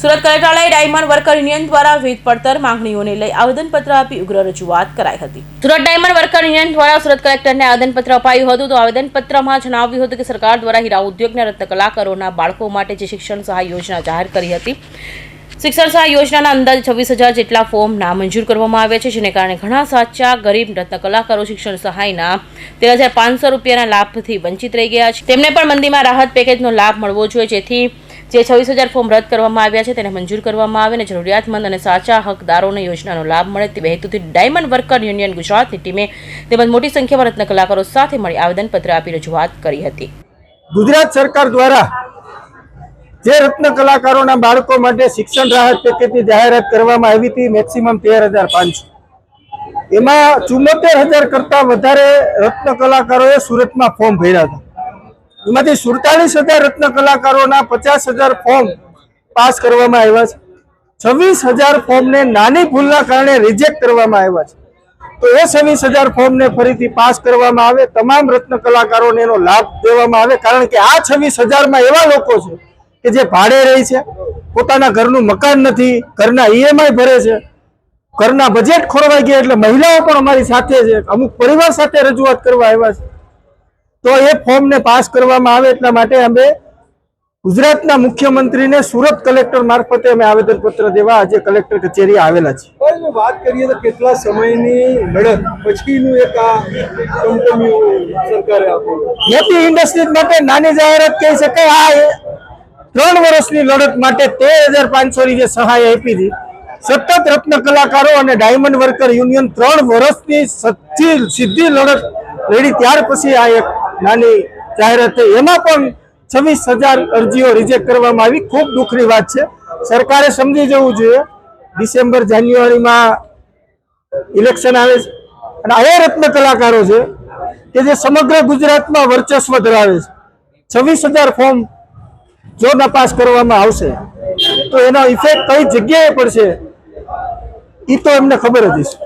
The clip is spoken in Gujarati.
સુરત કલેક્ટરાલય ડાયમંડ વર્કર યુનિયન દ્વારા વિવિધ પડતર માંગણીઓને લઈ આવેદનપત્ર આપી ઉગ્ર રજૂઆત કરાઈ હતી। સુરત ડાયમંડ વર્કર યુનિયન દ્વારા સુરત કલેક્ટરને આવેદનપત્ર અપાયું હતું। તો આવેદનપત્રમાં જણાવ્યું હતું કે સરકાર દ્વારા હીરા ઉદ્યોગના રત્ન કલાકારોના બાળકો માટે જે શિક્ષણ સહાય યોજના જાહેર કરી હતી, શિક્ષણ સહાય યોજનાના અંદાજે 26,000 જેટલા ફોર્મ નામંજૂર કરવામાં આવ્યા છે, જેને કારણે ઘણા સાચા ગરીબ રત્ન કલાકારો શિક્ષણ સહાયના 13,500 રૂપિયાના લાભથી વંચિત રહી ગયા છે। તેમને પણ મંદીમાં રાહત પેકેજનો લાભ મળવો જોઈએ, જેથી જે 26,000 ફોર્મ રદ કરવામાં આવ્યા છે તેને મંજૂર કરવામાં આવે અને જરૂરિયાતમંદ અને સાચા હકદારોને યોજનાનો લાભ મળે તે હેતુથી ડાયમંડ વર્કર યુનિયન ગુજરાતની ટીમે તેમજ મોટી સંખ્યામાં રત્ન કલાકારો સાથે મળી આવેદનપત્ર આપી રજૂઆત કરી હતી। ગુજરાત સરકાર દ્વારા જે રત્ન કલાકારોના બાળકો માટે શિક્ષણ રાહત પેકેજની જાહેરાત કરવામાં આવી હતી, મેક્સિમમ 13,500, એમાં 74,000 કરતા વધારે રત્ન કલાકારોએ સુરતમાં ફોર્મ ભર્યા હતા। એમાંથી 47,000 રત્ન કલાકારોના 50,000 ફોર્મ પાસ કરવામાં આવ્યા છે। 26,000 ફોર્મને નાની ભૂલના કારણે રિજેક્ટ કરવામાં આવ્યા છે। તો એ 26,000 ફોર્મને ફરીથી પાસ કરવામાં આવે, તમામ રત્ન કલાકારોને એનો લાભ દેવામાં આવે, કારણ કે આ 26,000માં એવા લોકો છે કે જે ભાડે રહે છે, પોતાના ઘરનું મકાન નથી, ઘરના ઈએમઆઈ ભરે છે, ઘરના બજેટ ખોરવાઈ ગયા, એટલે મહિલાઓ પણ અમારી સાથે છે, અમુક પરિવાર સાથે રજૂઆત કરવા આવ્યા છે। તો એ ફોર્મને પાસ કરવામાં આવે એટલા માટે અમે ગુજરાતના મુખ્યમંત્રીને સુરત કલેક્ટર મારફતે અમે આવેદનપત્ર દેવા આજે કલેક્ટર કચેરીએ આવેલા છે। વાત કરીએ તો કેટલા સમયની લડત પછીનું એક આ સરકારે આપ્યું મોટી ઇન્ડસ્ટ્રીઝ માટે નાની જાહેરાત કહી શકાય। આ 3 વર્ષની લડત માટે 13,500 જે સહાય આપી હતી, સતત રત્ન કલાકારો અને ડાયમંડ વર્કર યુનિયન 3 વર્ષની સીધી લડત લડી, ત્યાર પછી આ એક નાની જાહેરાત થઈ। એમાં પણ 26,000 અરજીઓ રિજેક્ટ કરવામાં આવી। ખૂબ દુઃખની વાત છે, સરકારે સમજી જવું જોઈએ। ડિસેમ્બર જાન્યુઆરીમાં ઇલેક્શન આવે છે અને આવા રત્ન કલાકારો છે કે જે સમગ્ર ગુજરાતમાં વર્ચસ્વ ધરાવે છે। 26,000 ફોર્મ જો નપાસ કરવામાં આવશે તો એનો ઇફેક્ટ કઈ જગ્યાએ પડશે એ તો એમને ખબર જ છે।